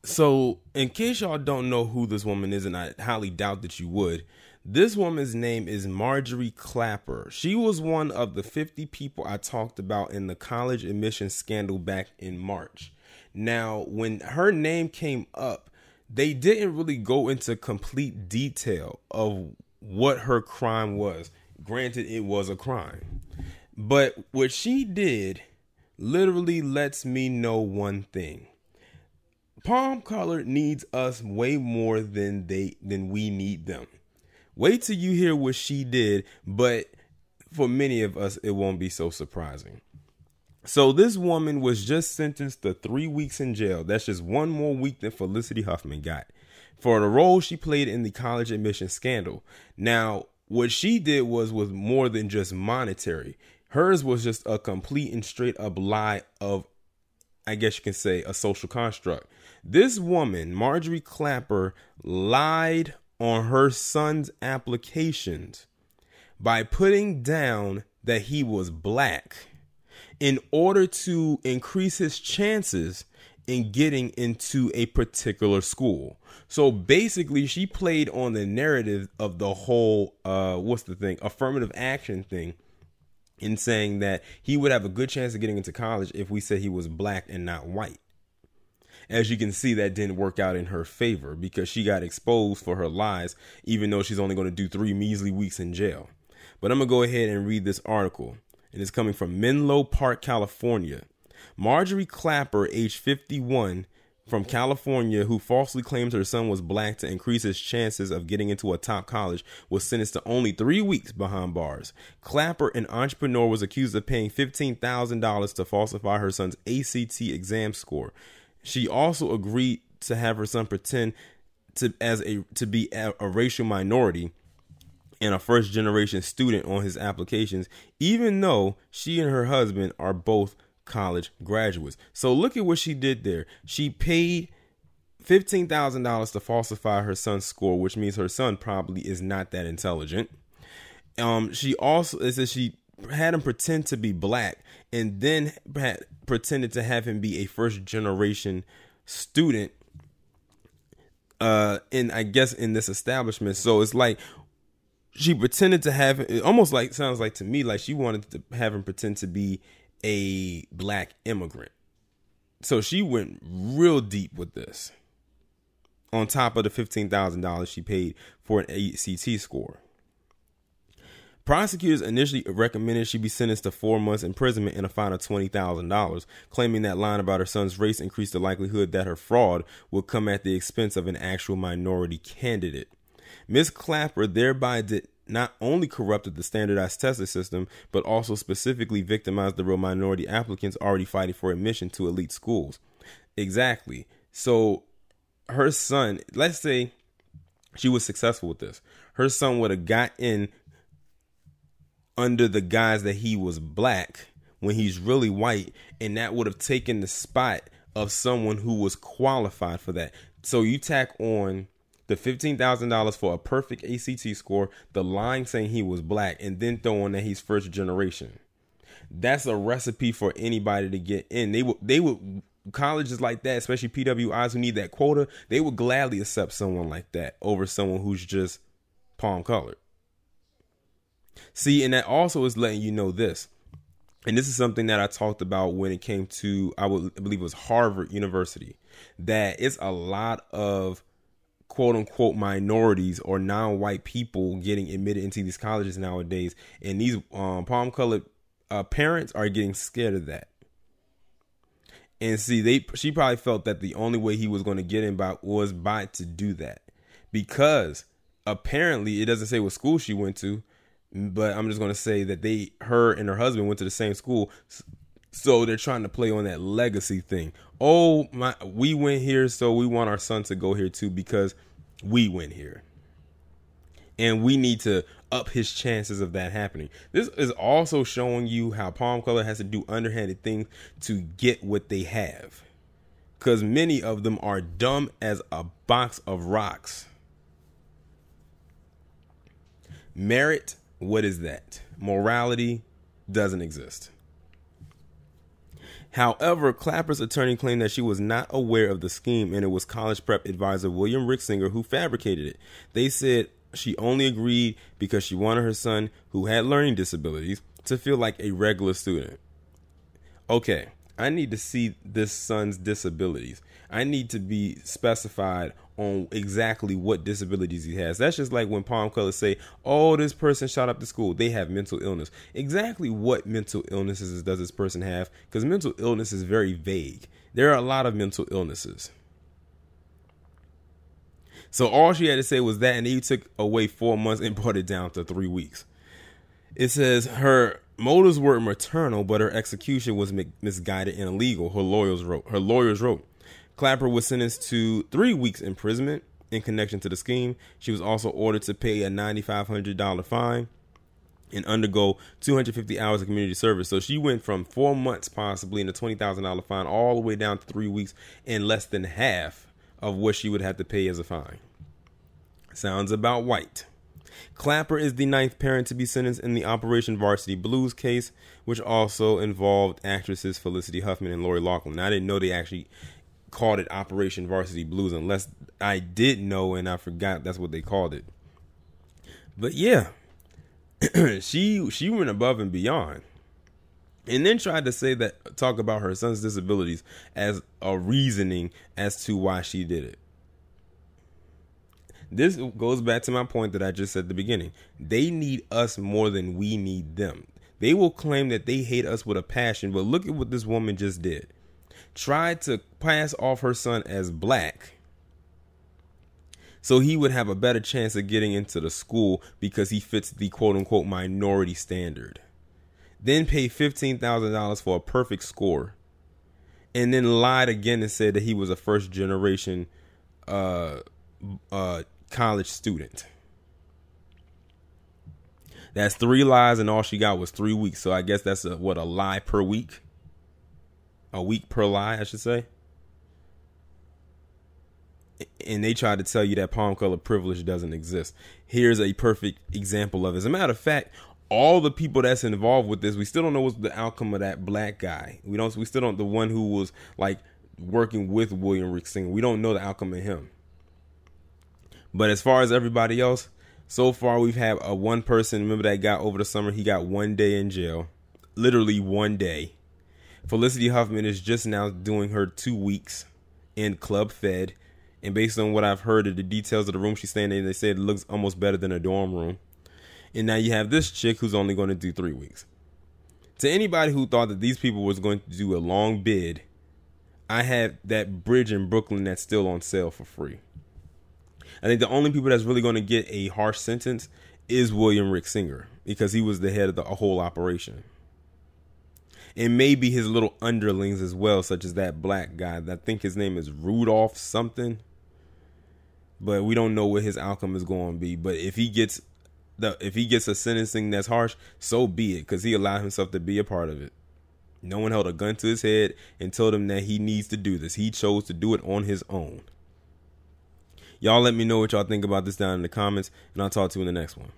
So, in case y'all don't know who this woman is, and I highly doubt that you would, this woman's name is Marjorie Klapper. She was one of the 50 people I talked about in the college admission scandal back in March. Now, when her name came up, they didn't really go into complete detail of what her crime was. Granted, it was a crime. But what she did literally lets me know one thing. Palm color needs us way more than we need them. Wait till you hear what she did, but for many of us, it won't be so surprising. So this woman was just sentenced to 3 weeks in jail. That's just one more week than Felicity Huffman got for the role she played in the college admission scandal. Now, what she did was more than just monetary. Hers was just a complete and straight up lie of, I guess you can say, a social construct. This woman, Marjorie Klapper, lied on her son's applications by putting down that he was black in order to increase his chances in getting into a particular school. So basically, she played on the narrative of the whole, affirmative action thing, in saying that he would have a good chance of getting into college if we said he was black and not white. As you can see, that didn't work out in her favor because she got exposed for her lies, even though she's only going to do 3 measly weeks in jail. But I'm going to go ahead and read this article. And it's coming from Menlo Park, California. Marjorie Klapper, age 51, from California, who falsely claimed her son was black to increase his chances of getting into a top college, was sentenced to only 3 weeks behind bars. Klapper, an entrepreneur, was accused of paying $15,000 to falsify her son's ACT exam score. She also agreed to have her son pretend to be a racial minority and a first-generation student on his applications, even though she and her husband are both college graduates. So look at what she did there. She paid $15,000 to falsify her son's score, which means her son probably is not that intelligent. She had him pretend to be black and then pretended to have him be a first-generation student in this establishment. So it's like she pretended to have it, almost like, sounds like to me like she wanted to have him pretend to be a black immigrant. So she went real deep with this, on top of the $15,000 she paid for an ACT score. Prosecutors initially recommended she be sentenced to 4 months imprisonment and a fine of $20,000, claiming that lying about her son's race increased the likelihood that her fraud would come at the expense of an actual minority candidate. Ms. Klapper thereby did not only corrupted the standardized testing system, but also specifically victimized the real minority applicants already fighting for admission to elite schools. Exactly. So her son, let's say she was successful with this, her son would have got in under the guise that he was black when he's really white, and that would have taken the spot of someone who was qualified for that. So you tack on the $15,000 for a perfect ACT score, the lying saying he was black, and then throw on that he's first generation. That's a recipe for anybody to get in. They would colleges like that, especially PWIs who need that quota, they would gladly accept someone like that over someone who's just palm colored. See, and that also is letting you know this. And this is something that I talked about when it came to, I believe it was Harvard University, that it's a lot of quote unquote minorities or non-white people getting admitted into these colleges nowadays. And these palm colored parents are getting scared of that. And see, she probably felt that the only way he was going to get in was by to do that, because apparently it doesn't say what school she went to. But I'm just going to say that her and her husband went to the same school. So they're trying to play on that legacy thing. Oh, we went here, so we want our son to go here too because we went here. And we need to up his chances of that happening. This is also showing you how palm color has to do underhanded things to get what they have. Because many of them are dumb as a box of rocks. Merit. What is that? Morality doesn't exist. However, Klapper's attorney claimed that she was not aware of the scheme and it was college prep advisor William Rixinger who fabricated it. They said she only agreed because she wanted her son, who had learning disabilities, to feel like a regular student. Okay, I need to see this son's disabilities. I need to be specified on exactly what disabilities he has. That's just like when palm colors say, oh, this person shot up the school. They have mental illness. Exactly what mental illnesses does this person have? Because mental illness is very vague. There are a lot of mental illnesses. So all she had to say was that, and he took away 4 months and brought it down to 3 weeks. It says her motives were maternal, but her execution was misguided and illegal, her lawyers wrote. Klapper was sentenced to 3 weeks imprisonment in connection to the scheme. She was also ordered to pay a $9,500 fine and undergo 250 hours of community service. So she went from 4 months possibly in a $20,000 fine all the way down to 3 weeks and less than half of what she would have to pay as a fine. Sounds about white. Klapper is the 9th parent to be sentenced in the Operation Varsity Blues case, which also involved actresses Felicity Huffman and Lori Loughlin. Now, I didn't know they actually called it Operation Varsity Blues, unless I did know and I forgot that's what they called it. But yeah, she went above and beyond, and then tried to talk about her son's disabilities as a reasoning as to why she did it. This goes back to my point that I just said at the beginning. They need us more than we need them. They will claim that they hate us with a passion, but look at what this woman just did. Tried to pass off her son as black so he would have a better chance of getting into the school because he fits the quote-unquote minority standard. Then pay $15,000 for a perfect score, and then lied again and said that he was a first-generation college student. That's 3 lies, and all she got was 3 weeks. So I guess that's a lie per week? A week per lie, I should say. And they try to tell you that palm color privilege doesn't exist. Here's a perfect example of it. As a matter of fact, all the people that's involved with this, we still don't know what's the outcome of that black guy. We still don't, the one who was like working with William Rixinger. We don't know the outcome of him. But as far as everybody else, so far we've had one person. Remember that guy over the summer? He got 1 day in jail. Literally 1 day. Felicity Huffman is just now doing her 2 weeks in Club Fed. And based on what I've heard of the details of the room she's staying in, they said it looks almost better than a dorm room. And now you have this chick who's only going to do 3 weeks. To anybody who thought that these people was going to do a long bid, I have that bridge in Brooklyn that's still on sale for free. I think the only people that's really going to get a harsh sentence is William Rixinger, because he was the head of the whole operation. And maybe his little underlings as well, such as that black guy. I think his name is Rudolph something. But we don't know what his outcome is going to be. But if he gets a sentencing that's harsh, so be it, because he allowed himself to be a part of it. No one held a gun to his head and told him that he needs to do this. He chose to do it on his own. Y'all let me know what y'all think about this down in the comments, and I'll talk to you in the next one.